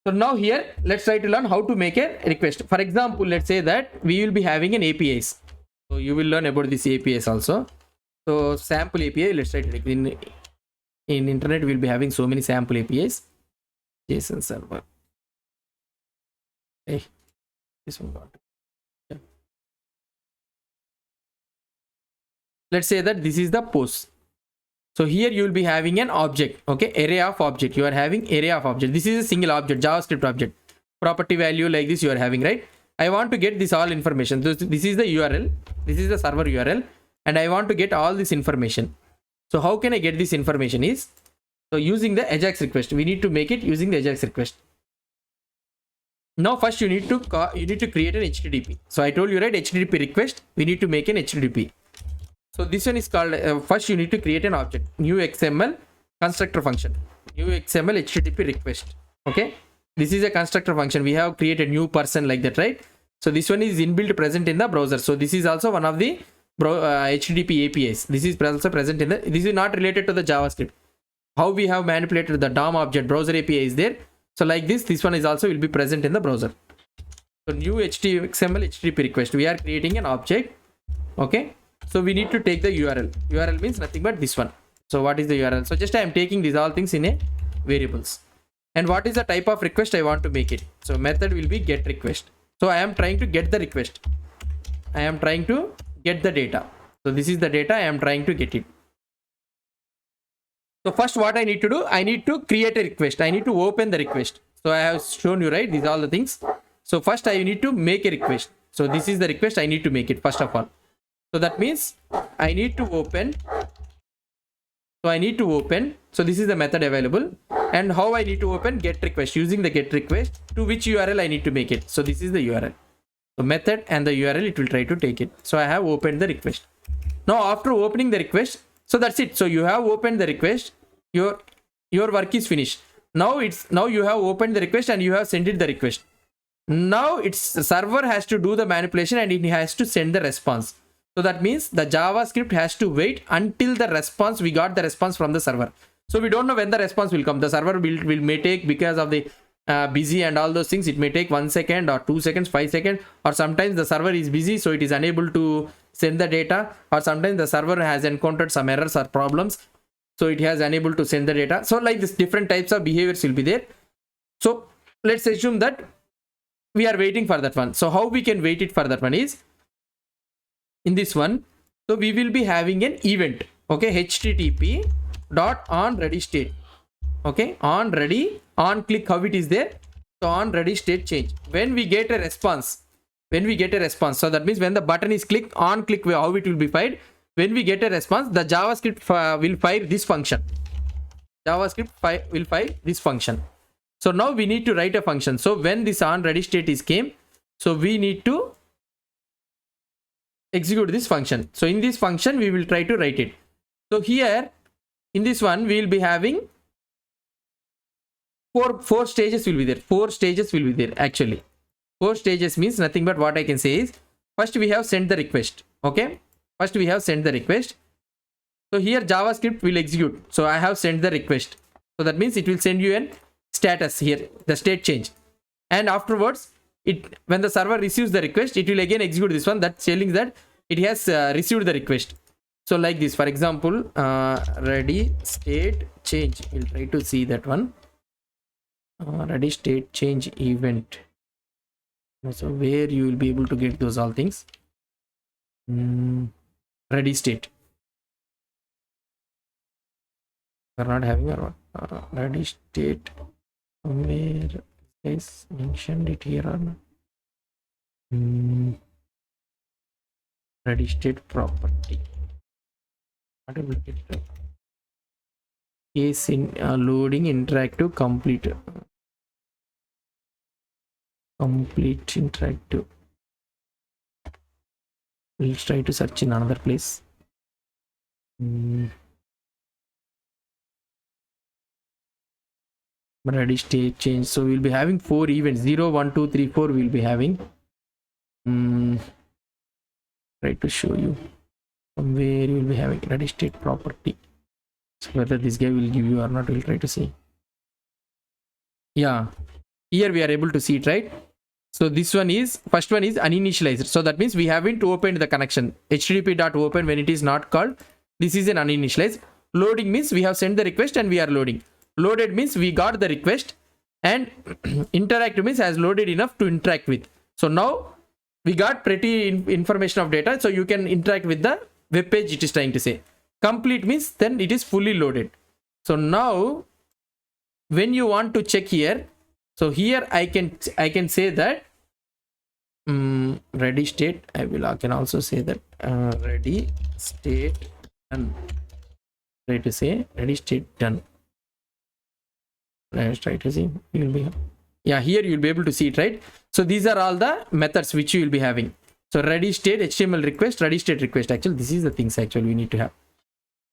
So now here, let's try to learn how to make a request. For example, let's say that we will be having an APIs. So you will learn about this APIs also. So sample API, let's try to take in internet, we'll be having so many sample APIs. JSON server. Hey, this one got. Yeah. Let's say that this is the post. So here you will be having an object, okay, array of object. You are having array of object. This is a single object, JavaScript object. Property value like this you are having, right? I want to get this all information. This is the URL. This is the server URL, and I want to get all this information. So how can I get this information is, so using the Ajax request. We need to make it using the Ajax request. Now first you need to create an HTTP. So I told you, right, HTTP request. We need to make an HTTP. So this one is called, first you need to create an object, new XML constructor function, new XML HTTP request. Okay, this is a constructor function. We have created new person like that, right? So this one is inbuilt present in the browser. So this is also one of the HTTP APIs. This is also present in the, this is not related to the JavaScript. How we have manipulated the DOM object, browser API is there. So like this one is also will be present in the browser. So new XML HTTP request. We are creating an object. Okay. So we need to take the URL. URL means nothing but this one. So what is the URL? So just I am taking these all things in a variables. And what is the type of request I want to make it? So method will be get request. So I am trying to get the request. I am trying to get the data. So this is the data I am trying to get it. So first what I need to do, I need to create a request. I need to open the request. So I have shown you, right, these are all the things. So first I need to make a request. So this is the request I need to make it first of all. So that means I need to open. So I need to open. So this is the method available. And how I need to open get request, using the get request, to which URL I need to make it. So this is the URL. So method and the URL, it will try to take it. So I have opened the request. Now after opening the request, so that's it. So you have opened the request. Your work is finished. Now you have opened the request and you have sent it the request. Now the server has to do the manipulation and it has to send the response. So that means the JavaScript has to wait until the response, we got the response from the server. So we don't know when the response will come. The server may take, because of the busy and all those things, it may take 1 second or 2 seconds, 5 seconds, or sometimes the server is busy, so it is unable to send the data, or sometimes the server has encountered some errors or problems, so it has unable to send the data. So like this, different types of behaviors will be there. So let's assume that we are waiting for that one. So how we can wait it for that one is, in this one, so we will be having an event, okay, HTTP dot on ready state, okay, on ready, on click, how it is there. So on ready state change, when we get a response, so that means when the button is clicked, on click, how it will be fired. When we get a response, the JavaScript will fire this function. JavaScript will fire this function. So now we need to write a function. So when this on ready state is came, so we need to execute this function. So in this function we will try to write it. So here in this one we will be having four stages will be there. 4 stages will be there actually. 4 stages means nothing but what I can say is, first we have sent the request. Okay, first we have sent the request. So here JavaScript will execute. So I have sent the request. So that means it will send you an status here, the state change. And afterwards, when the server receives the request, it will again execute this one, that's telling that it has received the request. So like this, for example, ready state change, we'll try to see that one. Ready state change event. So where you will be able to get those all things. Ready state. We're not having our ready state. Where is mentioned it here or not? Ready state property. Case in loading interactive complete interactive. We'll try to search in another place. Ready state change. So we'll be having 4 events, 0, 1, 2, 3, 4 we'll be having. Try to show you from where you will be having ready state property. So whether this guy will give you or not, we'll try to see. Yeah, Here we are able to see it, right? So this one is, first one is uninitialized. So that means we haven't opened the connection. http.open when it is not called. This is an uninitialized. Loading means we have sent the request and we are loading. Loaded means we got the request, and interact means has loaded enough to interact with. So now we got pretty information of data, so you can interact with the web page it is trying to say. Complete means then it is fully loaded. So now when you want to check here, so here I can say that ready state. I can also say that ready state done. Try to say ready state done. Let's try to see. You'll be, yeah, here you'll be able to see it, right? So these are all the methods which you will be having. So ready state HTML request, ready state request. Actually, this is the things actually we need to have.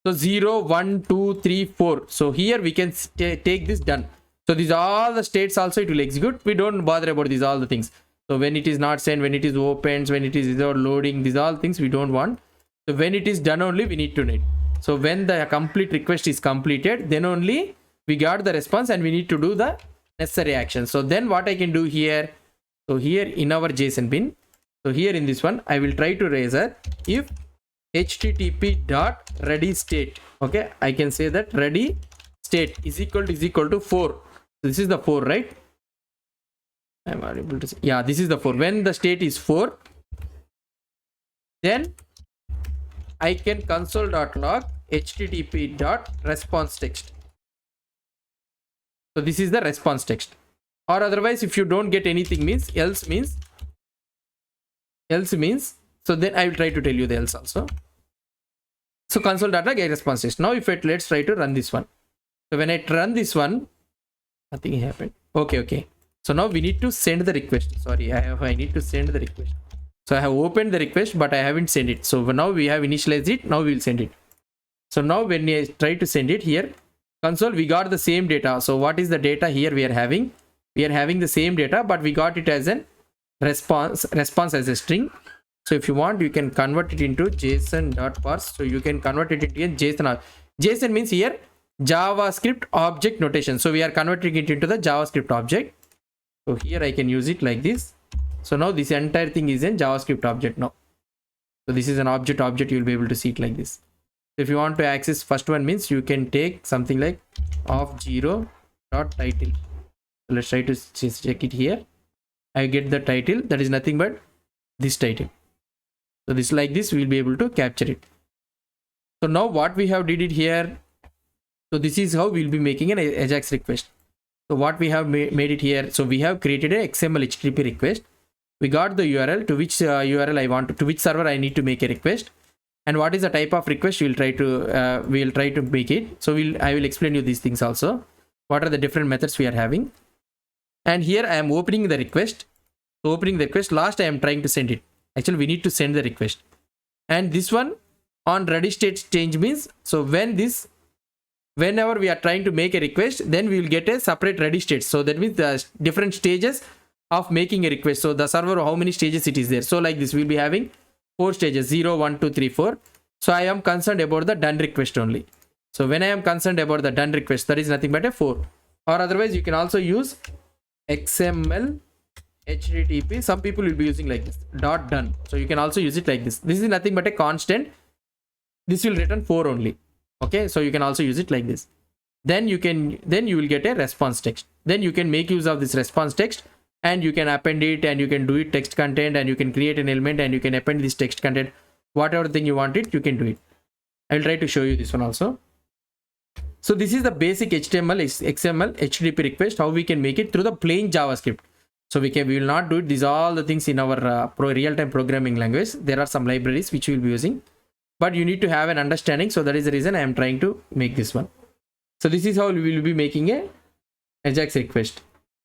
So 0, 1, 2, 3, 4. So here we can take this done. So these are all the states also it will execute. We don't bother about these all the things. So when it is not sent, when it is opens, when it is without loading, these all things we don't want. So when it is done only we need to need. So when the complete request is completed, then only we got the response and we need to do the necessary action. So then what I can do here, so here in our JSON bin, so here in this one I will try to raise a if http.readyState. okay, I can say that ready state is equal to 4. So this is the 4, right? I'm not able to see. Yeah, this is the 4. When the state is 4, then I can console.log http.response text. So this is the response text. Or otherwise, if you don't get anything means else means, so then I will try to tell you the else also. So console.log response text. Now if let's try to run this one. So when I run this one, nothing happened. Okay. So now we need to send the request. Sorry, I need to send the request. So I have opened the request, but I haven't sent it. So now we have initialized it. Now we will send it. So now when I try to send it here, console, we got the same data. So what is the data here we are having? We are having the same data, but we got it as a response as a string. So if you want, you can convert it into JSON.parse. So you can convert it into JSON. JSON means here JavaScript object notation. So we are converting it into the JavaScript object. So here I can use it like this. So now this entire thing is in JavaScript object now. So this is an object. You will be able to see it like this. If you want to access first one means you can take something like of0.title. So let's try to check it here. I get the title, that is nothing but this title. So this like this we will be able to capture it. So now what we have did it here. So this is how we will be making an Ajax request. So what we have made it here. So we have created an XMLHttp request. We got the URL to which URL I want to which server I need to make a request, and what is the type of request we'll try to make it. So I will explain you these things also. What are the different methods we are having? And here I am opening the request. So opening the request, last I am trying to send it. Actually we need to send the request. And this one on readyStateChange means, so whenever we are trying to make a request, then we will get a separate ready state. So that means the different stages of making a request. So the server, how many stages it is there. So like this we'll be having 4 stages, 0, 1, 2, 3, 4. So I am concerned about the done request only. So when I am concerned about the done request, that is nothing but a 4. Or otherwise you can also use XML HTTP. Some people will be using like this .done. So you can also use it like this. This is nothing but a constant. This will return 4 only. Okay, so you can also use it like this. Then you will get a response text. Then you can make use of this response text, and you can append it, and you can do it text content, and you can create an element, and you can append this text content. Whatever thing you want it, you can do it. I will try to show you this one also. So this is the basic HTML, XML, HTTP request, how we can make it through the plain JavaScript. So we will not do it. These are all the things in our real-time programming language. There are some libraries which we will be using, but you need to have an understanding. So that is the reason I am trying to make this one. So this is how we will be making a Ajax request.